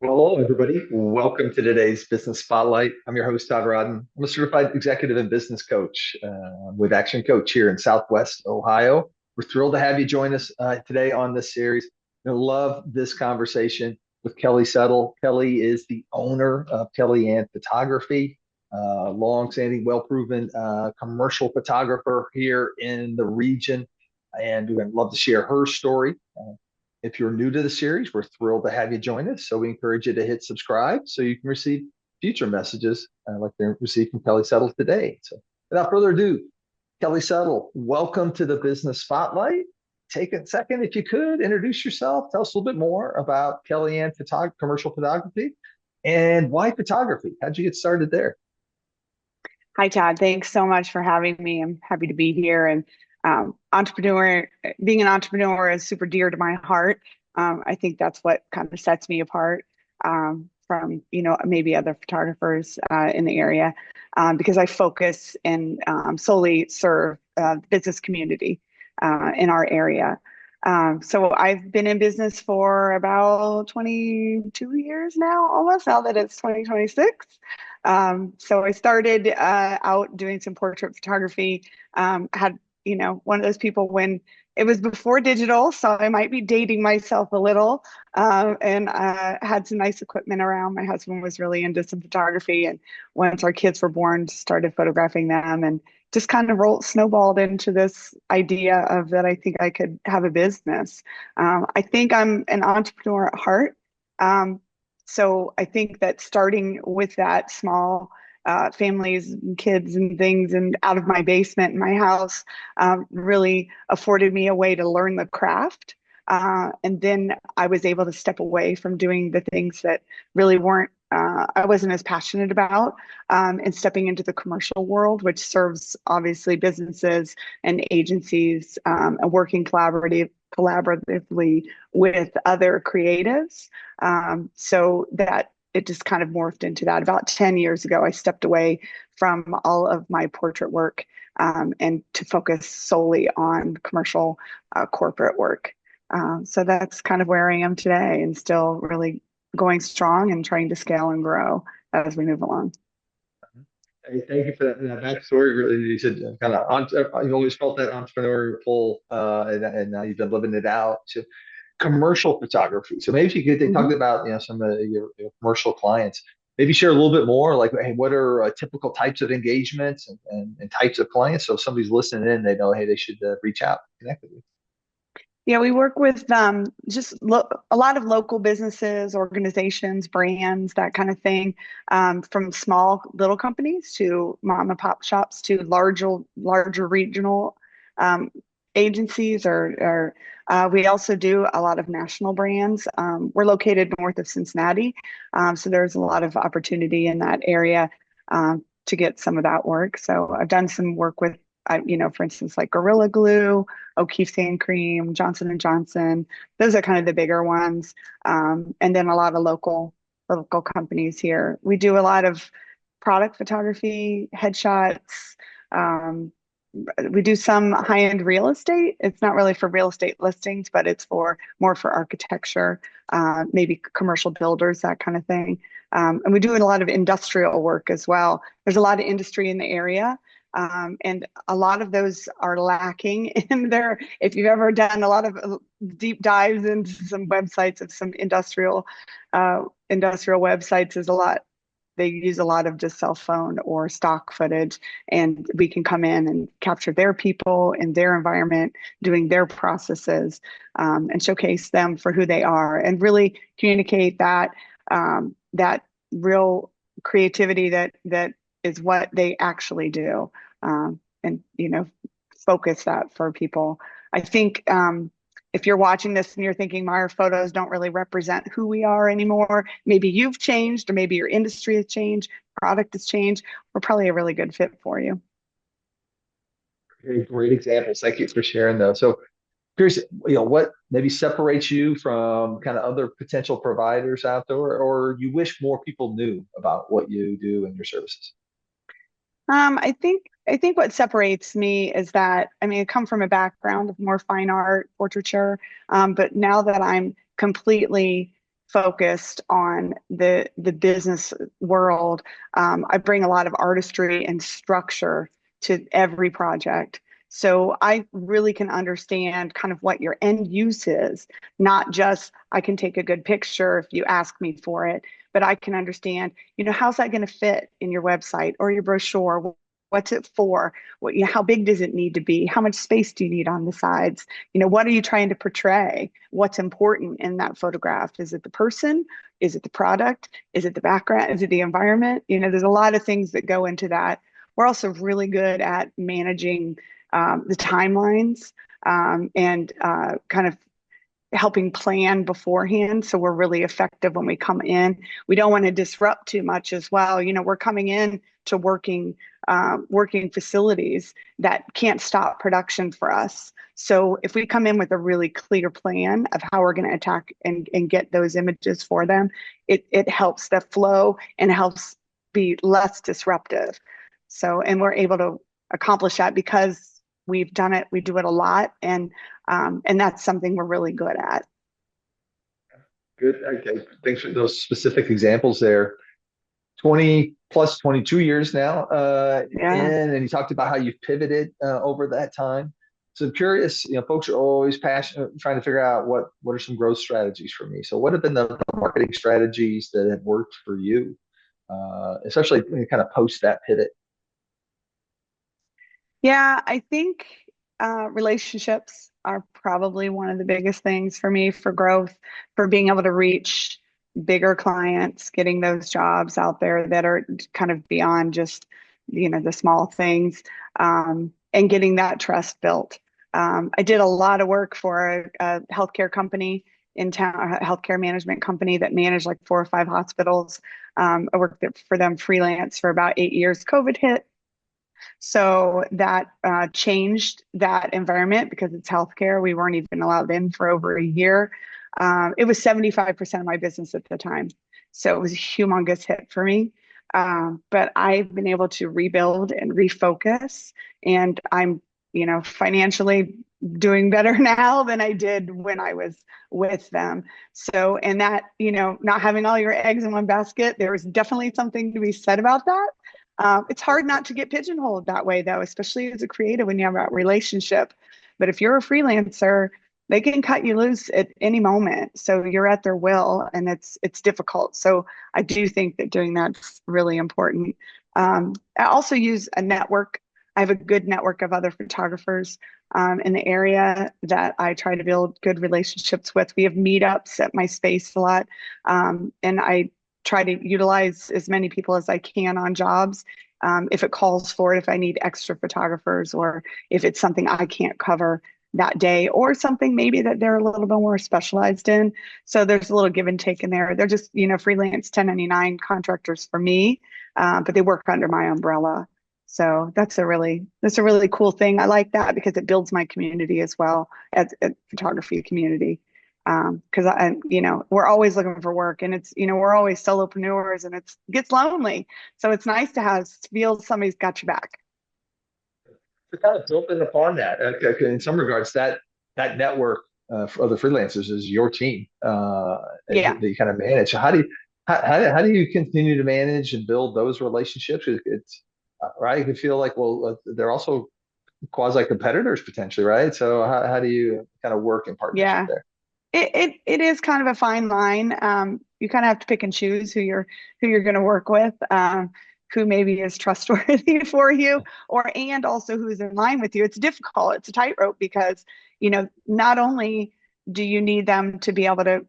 Well, hello, everybody. Welcome to today's Business Spotlight. I'm your host, Todd Rodden. I'm a certified executive and business coach with Action Coach here in Southwest Ohio. We're thrilled to have you join us today on this series. I love this conversation with Kelly Settle. Kelly is the owner of Kelly Ann Photography, long-standing, well-proven commercial photographer here in the region, and we'd love to share her story. If you're new to the series, we're thrilled to have you join us. So we encourage you to hit subscribe so you can receive future messages like they received from Kelly Settle today. So without further ado, Kelly Settle, welcome to the Business Spotlight. Take a second, if you could, introduce yourself. Tell us a little bit more about Kelly Ann commercial photography and why photography. How'd you get started there? Hi, Todd. Thanks so much for having me. I'm happy to be here. And entrepreneur, being an entrepreneur is super dear to my heart. I think that's what kind of sets me apart from, maybe other photographers in the area because I focus and solely serve the business community in our area. So I've been in business for about 22 years now, almost now that it's 2026. So I started out doing some portrait photography. Had, one of those people when it was before digital, so I might be dating myself a little. And had some nice equipment around. My husband was really into some photography, and once our kids were born, started photographing them, and just kind of snowballed into this idea of that I think I could have a business. I think I'm an entrepreneur at heart. Um, so I think that starting with that small families and kids and things and out of my basement in my house really afforded me a way to learn the craft. And then I was able to step away from doing the things that really weren't, I wasn't as passionate about, and stepping into the commercial world, which serves obviously businesses and agencies and working collaboratively with other creatives. So that it just kind of morphed into that. About 10 years ago, I stepped away from all of my portrait work and to focus solely on commercial corporate work. So that's kind of where I am today and still really going strong and trying to scale and grow as we move along. Hey, thank you for that backstory. Really, you said you've always felt that entrepreneurial pull, and now you've been living it out. So, commercial photography. So maybe if you could, they talked Mhm. about some of your commercial clients. Maybe share a little bit more, like, hey, what are typical types of engagements and types of clients? So if somebody's listening in, they know, hey, they should reach out, connect with you. Yeah, we work with a lot of local businesses, organizations, brands, that kind of thing, from small little companies to mom and pop shops to larger regional um, agencies. Or we also do a lot of national brands. We're located north of Cincinnati, so there's a lot of opportunity in that area to get some of that work. So I've done some work with, for instance, like Gorilla Glue, O'Keefe Sand Cream, Johnson and Johnson. Those are kind of the bigger ones. And then a lot of local companies here. We do a lot of product photography, headshots. Um, we do some high-end real estate. It's not really for real estate listings, but it's for more for architecture, maybe commercial builders, that kind of thing. And we do a lot of industrial work as well. There's a lot of industry in the area. And a lot of those are lacking in there. If you've ever done a lot of deep dives into some websites of some industrial websites, is a lot. They use a lot of just cell phone or stock footage, and we can come in and capture their people in their environment, doing their processes, and showcase them for who they are, and really communicate that real creativity that is what they actually do, and focus that for people. I think if you're watching this and you're thinking my photos don't really represent who we are anymore, maybe you've changed, or maybe your industry has changed, product has changed, we're probably a really good fit for you. Okay, great examples. Thank you for sharing those. So curious, what maybe separates you from kind of other potential providers out there, or you wish more people knew about what you do and your services? I think what separates me is that, I mean, I come from a background of more fine art, portraiture, but now that I'm completely focused on the business world. I bring a lot of artistry and structure to every project. So I really can understand kind of what your end use is, not just I can take a good picture if you ask me for it, but I can understand, how's that going to fit in your website or your brochure? What's it for? How big does it need to be? How much space do you need on the sides? What are you trying to portray? What's important in that photograph? Is it the person? Is it the product? Is it the background? Is it the environment? There's a lot of things that go into that. We're also really good at managing the timelines and kind of helping plan beforehand. So we're really effective when we come in. We don't want to disrupt too much as well. We're coming in to working facilities that can't stop production for us. So if we come in with a really clear plan of how we're going to attack and get those images for them, it helps the flow and helps be less disruptive. So, and we're able to accomplish that because we've done it. We do it a lot, and that's something we're really good at. Good. Okay. Thanks for those specific examples there. 20 plus 22 years now Yeah. and you talked about how you've pivoted over that time. So I'm curious, folks are always passionate trying to figure out what are some growth strategies for me. So what have been the marketing strategies that have worked for you, especially kind of post that pivot? Yeah, I think relationships are probably one of the biggest things for me for growth, for being able to reach bigger clients, getting those jobs out there that are kind of beyond just, the small things, and getting that trust built. I did a lot of work for a healthcare company in town, a healthcare management company that managed like 4 or 5 hospitals. I worked for them freelance for about 8 years. COVID hit. So that changed that environment because it's healthcare. We weren't even allowed in for over a year. It was 75% of my business at the time. So it was a humongous hit for me. But I've been able to rebuild and refocus, and I'm, financially doing better now than I did when I was with them. So, and that, not having all your eggs in one basket, there was definitely something to be said about that. It's hard not to get pigeonholed that way, though, especially as a creative when you have that relationship. But if you're a freelancer, they can cut you loose at any moment. So you're at their will, and it's difficult. So I do think that doing that's really important. I also use a network. I have a good network of other photographers in the area that I try to build good relationships with. We have meetups at my space a lot, and I try to utilize as many people as I can on jobs. If it calls for it, if I need extra photographers, or if it's something I can't cover that day, or something maybe that they're a little bit more specialized in. So there's a little give and take in there. They're just, freelance 1099 contractors for me, but they work under my umbrella. So that's a really cool thing. I like that because it builds my community as well as a photography community. Because we're always looking for work, and it's, we're always solopreneurs, and it gets lonely. So it's nice to feel somebody's got your back. To kind of building upon that, in some regards, that network for other freelancers is your team Yeah. that you kind of manage. So how do you continue to manage and build those relationships? It's right. You can feel like, well, they're also quasi competitors potentially, right? So how do you kind of work in partnership Yeah. there? It is kind of a fine line. You kind of have to pick and choose who you're going to work with, who maybe is trustworthy for you, and also who's in line with you. It's difficult. It's a tightrope because not only do you need them to be able to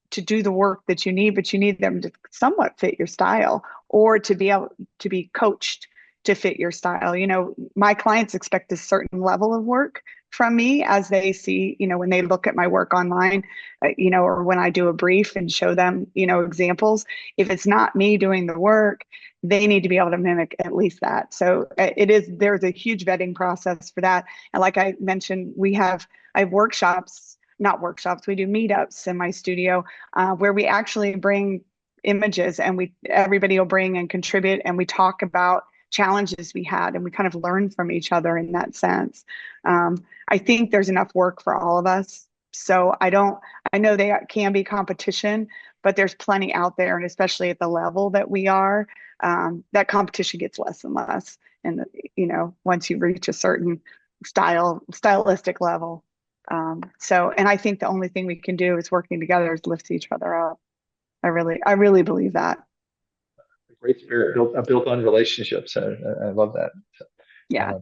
do the work that you need, but you need them to somewhat fit your style, or to be able to be coached to fit your style. My clients expect a certain level of work from me as they see, when they look at my work online, or when I do a brief and show them, examples. If it's not me doing the work, they need to be able to mimic at least that. So there's a huge vetting process for that. And like I mentioned, I have workshops, not workshops, we do meetups in my studio where we actually bring images, and everybody will bring and contribute, and we talk about challenges we had, and we kind of learn from each other in that sense. I think there's enough work for all of us. So I know they can be competition, but there's plenty out there. And especially at the level that we are, that competition gets less and less. And, once you reach a certain stylistic level. And I think the only thing we can do is working together is lift each other up. I really believe that. Great spirit built on relationships. I love that. Yeah. Uh,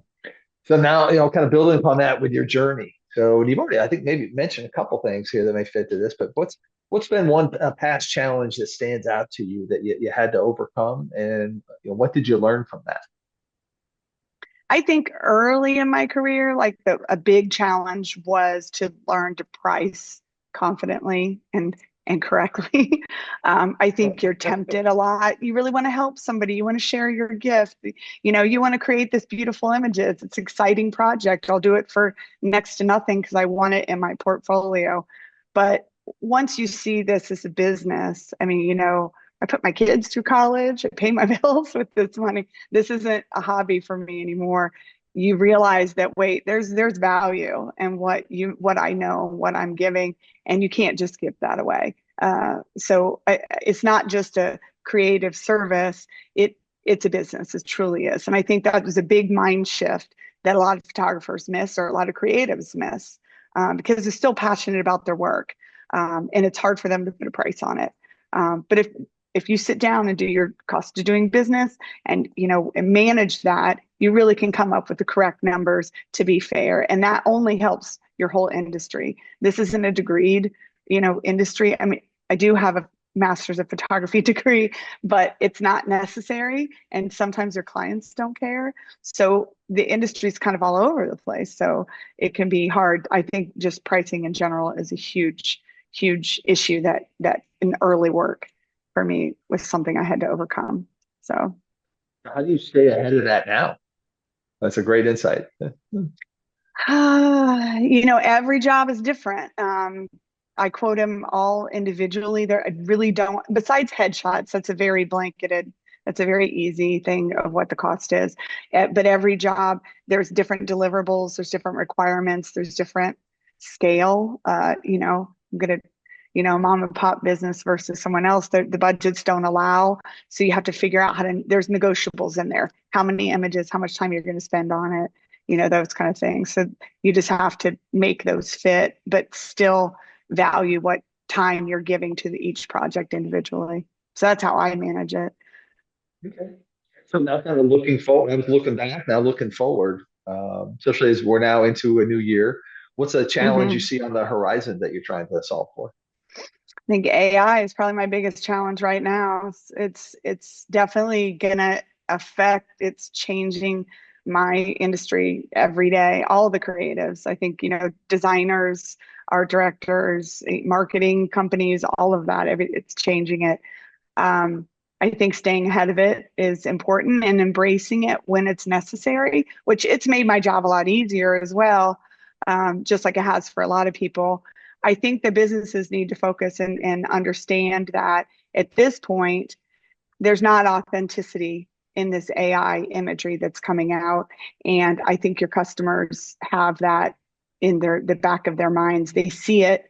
so now, kind of building upon that with your journey. So you've already, I think, maybe mentioned a couple things here that may fit to this, but what's been one past challenge that stands out to you that you had to overcome, and what did you learn from that? I think early in my career, like a big challenge was to learn to price confidently and correctly. I think you're tempted a lot. You really want to help somebody. You want to share your gift. You want to create this beautiful images. It's an exciting project. I'll do it for next to nothing because I want it in my portfolio. But once you see this as a business, I mean, I put my kids through college. I pay my bills with this money. This isn't a hobby for me anymore. You realize that, wait, there's value in what I know, what I'm giving, and you can't just give that away. It's not just a creative service. It's a business. It truly is. And I think that was a big mind shift that a lot of photographers miss, or a lot of creatives miss, because they're still passionate about their work, and it's hard for them to put a price on it. But if you sit down and do your cost of doing business and manage that, you really can come up with the correct numbers to be fair. And that only helps your whole industry. This isn't a degreed, industry. I mean, I do have a master's of photography degree, but it's not necessary. And sometimes your clients don't care. So the industry is kind of all over the place. So it can be hard. I think just pricing in general is a huge, huge issue that in early work for me was something I had to overcome. So, How do you stay ahead of that now? That's a great insight. every job is different. I quote them all individually. I really don't, besides headshots, that's a very easy thing of what the cost is. But every job, there's different deliverables, there's different requirements, there's different scale. I'm going to mom and pop business versus someone else, the budgets don't allow. So you have to figure out there's negotiables in there, how many images, how much time you're going to spend on it, those kind of things. So you just have to make those fit, but still value what time you're giving to each project individually. So that's how I manage it. Okay. So now kind of looking forward, I was looking back, now looking forward, especially as we're now into a new year. What's a challenge you Mm-hmm. see on the horizon that you're trying to solve for? I think AI is probably my biggest challenge right now. It's definitely gonna affect. It's changing my industry every day. All the creatives, I think, designers, art directors, marketing companies, all of that. It's changing it. I think staying ahead of it is important and embracing it when it's necessary, which it's made my job a lot easier as well, just like it has for a lot of people. I think the businesses need to focus and understand that at this point, there's not authenticity in this AI imagery that's coming out. And I think your customers have that in the back of their minds. They see it,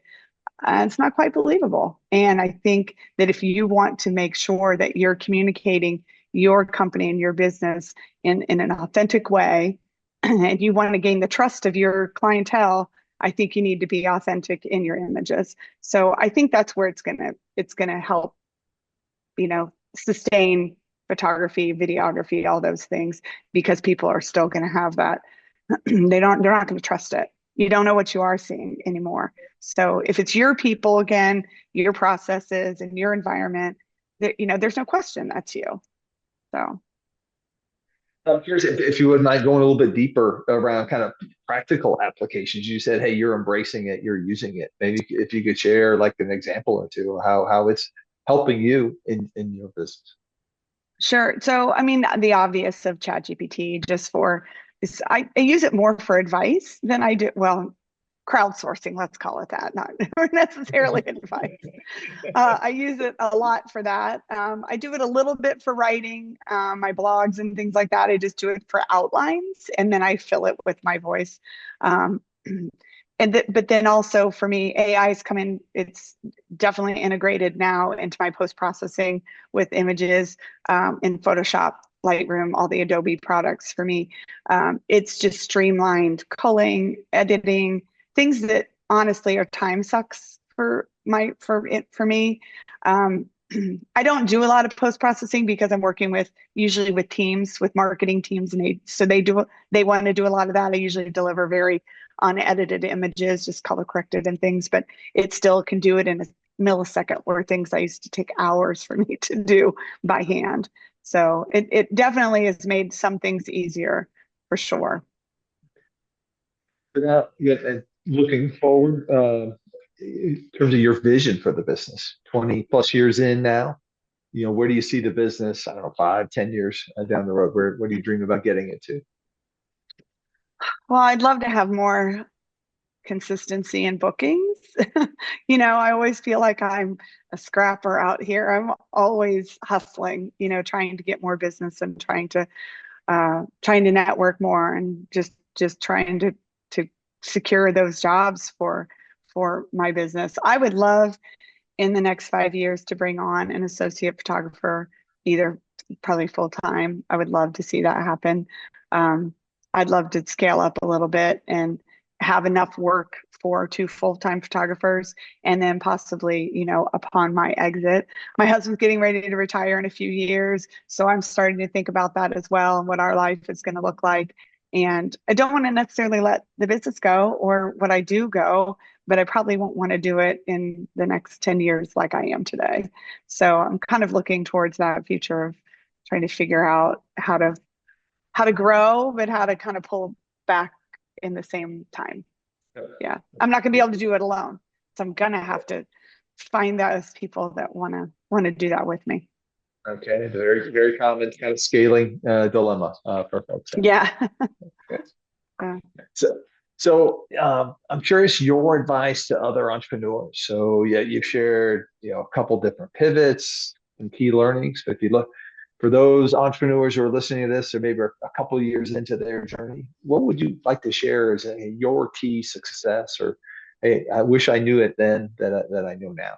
it's not quite believable. And I think that if you want to make sure that you're communicating your company and your business in an authentic way, and you want to gain the trust of your clientele, I think you need to be authentic in your images. So I think that's where it's gonna help, sustain photography, videography, all those things, because people are still gonna have that. They're not gonna trust it. You don't know what you are seeing anymore. So if it's your people again, your processes and your environment, there's no question that's you. So I'm curious if you wouldn't mind going a little bit deeper around kind of practical applications. You said, hey, you're embracing it, you're using it. Maybe if you could share like an example or two, how it's helping you in your business. sure. So I mean, the obvious of ChatGPT, just for this, I use it more for advice than I do. Well, crowdsourcing, let's call it that, not necessarily advice. I use it a lot for that. I do it a little bit for writing, my blogs and things like that. I just do it for outlines and then I fill it with my voice. but then also for me, AI is coming, it's definitely integrated now into my post-processing with images in Photoshop, Lightroom, all the Adobe products for me. It's just streamlined culling, editing, things that honestly are time sucks for me. Um, I don't do a lot of post-processing because I'm working with usually with teams, with marketing teams, and they want to do a lot of that. I usually deliver very unedited images, just color corrected and things, but it still can do it in a millisecond, where things I used to take hours for me to do by hand. So it definitely has made some things easier for sure. Now, yeah, and looking forward, in terms of your vision for the business, 20 plus years in now, where do you see the business? I don't know, 5, 10 years down the road. Where do you dream about getting it to? Well, I'd love to have more consistency in bookings. I always feel like I'm a scrapper out here. I'm always hustling, trying to get more business and trying to network more, and just trying to secure those jobs for my business. I would love in the next 5 years to bring on an associate photographer, either probably full time. I would love to see that happen. Um, I'd love to scale up a little bit and have enough work for 2 full-time photographers, and then possibly, upon my exit, my husband's getting ready to retire in a few years, so I'm starting to think about that as well, and what our life is going to look like. And I don't want to necessarily let the business go or what I do go, but I probably won't want to do it in the next 10 years like I am today. So I'm kind of looking towards that future of trying to figure out how to grow, but how to kind of pull back in the same time. Yeah. I'm not gonna be able to do it alone. So I'm gonna have to find those people that wanna do that with me. Okay, very, very common kind of scaling dilemma for folks. Yeah. Okay. Uh, So, I'm curious your advice to other entrepreneurs. So, yeah, you've shared, a couple different pivots and key learnings. But if you look for those entrepreneurs who are listening to this, or maybe a couple of years into their journey, what would you like to share as your key success? Or, hey, I wish I knew it then that I know now.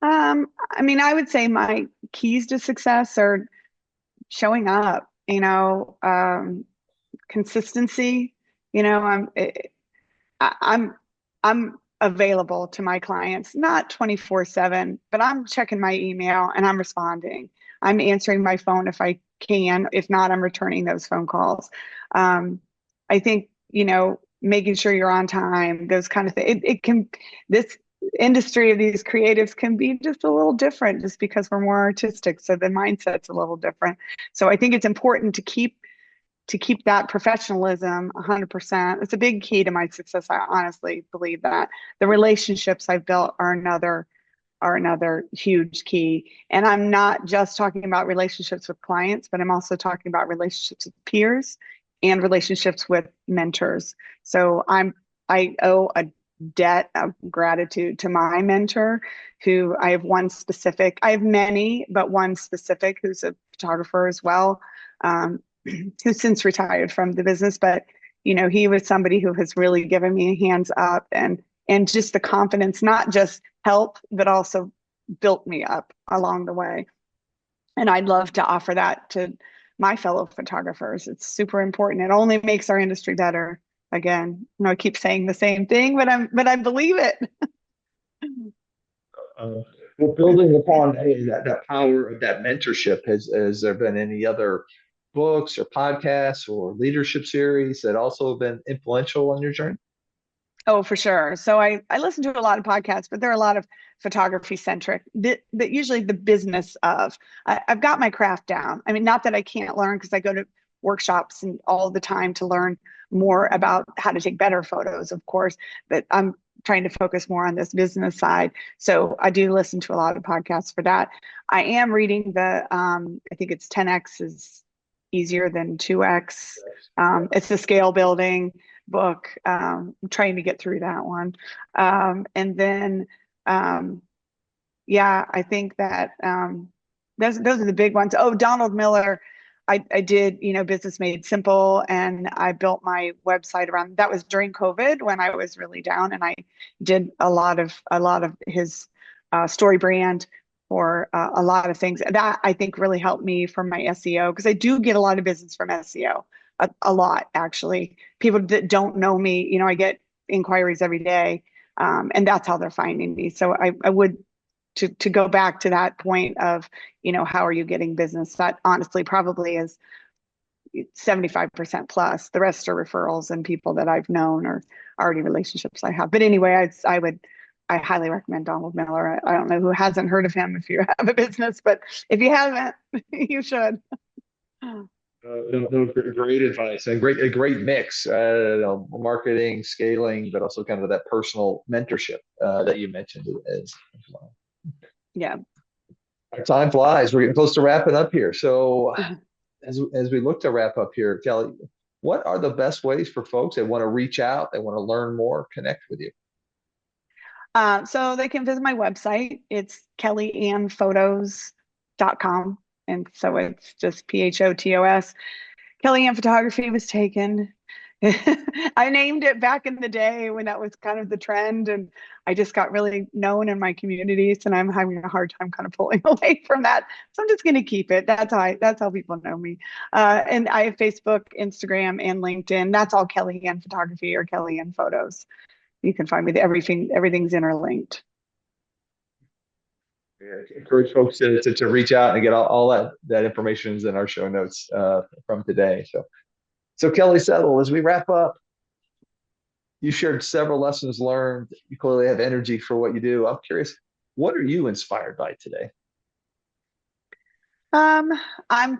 I mean, I would say my keys to success are showing up, consistency. You know, I'm I- I'm I'm available to my clients, not 24/7, but I'm checking my email and I'm responding. I'm answering my phone if I can. If not, I'm returning those phone calls. Um, I think, making sure you're on time, those kind of things. This industry of these creatives can be just a little different just because we're more artistic. So the mindset's a little different. So I think it's important to keep that professionalism 100%. It's a big key to my success. I honestly believe that. The relationships I've built are another huge key. And I'm not just talking about relationships with clients, but I'm also talking about relationships with peers and relationships with mentors. So I owe a debt of gratitude to my mentor, who I have many, but one specific who's a photographer as well. Who's since retired from the business, but he was somebody who has really given me a hands up, and just the confidence, not just help, but also built me up along the way. And I'd love to offer that to my fellow photographers. It's super important. It only makes our industry better. Again, I keep saying the same thing, but I believe it. Uh, well, building upon that power of that mentorship, has there been any other books or podcasts or leadership series that also have been influential on your journey? Oh, for sure. So I listen to a lot of podcasts, but there are a lot of photography centric that usually the business of. I've got my craft down. I mean, not that I can't learn, because I go to workshops and all the time to learn more about how to take better photos, of course, but I'm trying to focus more on this business side. So I do listen to a lot of podcasts for that. I am reading I think it's 10x is easier than 2x. It's the scale building book. I'm trying to get through that one. And then, yeah, I think that those are the big ones. Oh, Donald Miller. I did, Business Made Simple, and I built my website around that. Was during COVID when I was really down, and I did a lot of his story brand for a lot of things. That I think really helped me for my SEO, because I do get a lot of business from SEO, a lot actually. People that don't know me, I get inquiries every day, and that's how they're finding me. So I would to go back to that point of, how are you getting business? That honestly probably is 75% plus. The rest are referrals and people that I've known or already relationships I have. But anyway, I highly recommend Donald Miller. I don't know who hasn't heard of him if you have a business, but if you haven't, you should. No, great advice and a great mix, marketing, scaling, but also kind of that personal mentorship that you mentioned as well. Yeah. Our time flies. We're getting close to wrapping up here. So as we look to wrap up here, Kelly, what are the best ways for folks that want to reach out, they want to learn more, connect with you? So they can visit my website. It's kellyanphotos.com. And so it's just PHOTOS. Kellyanne Photography was taken. I named it back in the day when that was kind of the trend, and I just got really known in my communities, and I'm having a hard time kind of pulling away from that. So I'm just going to keep it. That's how people know me. And I have Facebook, Instagram, and LinkedIn. That's all Kellyanne Photography or Kellyanne Photos. You can find me there. Everything's interlinked. Yeah, encourage folks to reach out and get all that information is in our show notes from today. So Kelly Settle, as we wrap up, you shared several lessons learned. You clearly have energy for what you do. I'm curious, what are you inspired by today? Um, as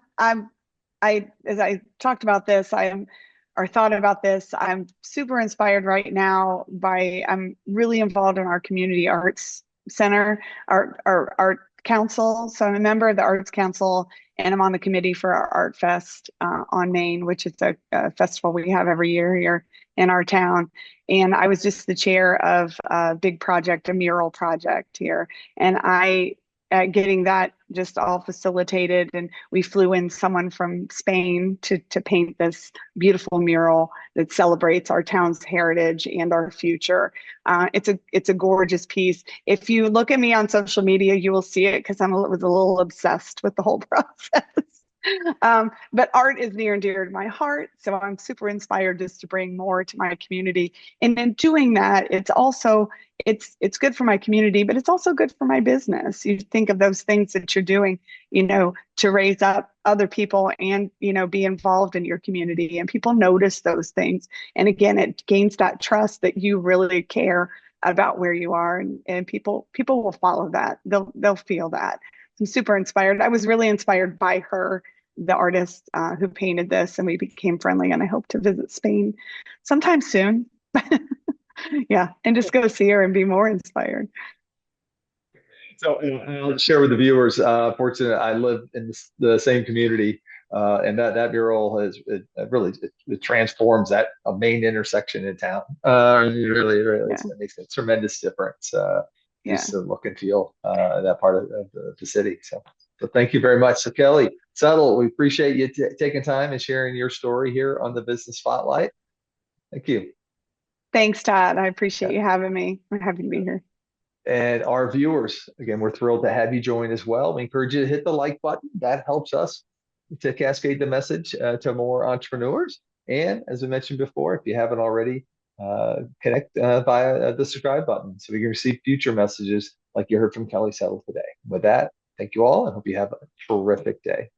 I talked about this, or thought about this, I'm super inspired right now I'm really involved in our community arts center, our art council. So I'm a member of the Arts Council, and I'm on the committee for our Art Fest on Main, which is a festival we have every year here in our town. And I was just the chair of a big project, a mural project here. And getting that just all facilitated, and we flew in someone from Spain to paint this beautiful mural that celebrates our town's heritage and our future. It's a gorgeous piece. If you look at me on social media, you will see it, because I was a little obsessed with the whole process. But art is near and dear to my heart, so I'm super inspired just to bring more to my community. And in doing that, it's good for my community, but it's also good for my business. You think of those things that you're doing, to raise up other people and, be involved in your community, and people notice those things. And again, it gains that trust that you really care about where you are, and people will follow that. They'll feel that. I'm super inspired. I was really inspired by her, the artist who painted this, and we became friendly, and I hope to visit Spain sometime soon. Yeah, and just go see her and be more inspired. So I'll share with the viewers. Fortunately, I live in the same community, and that mural it transforms that a main intersection in town. Really, Yeah. it makes a tremendous difference. Yeah. Just the look and feel that part of the city. So thank you very much. So Kelly Settle, we appreciate you taking time and sharing your story here on the Business Spotlight. Thank you. Thanks, Todd. I appreciate you having me. I'm happy to be here. And our viewers, again, we're thrilled to have you join as well. We encourage you to hit the like button. That helps us to cascade the message to more entrepreneurs. And as I mentioned before, if you haven't already, connect via the subscribe button so we can receive future messages like you heard from Kelly Settle today. With that, thank you all, and hope you have a terrific day.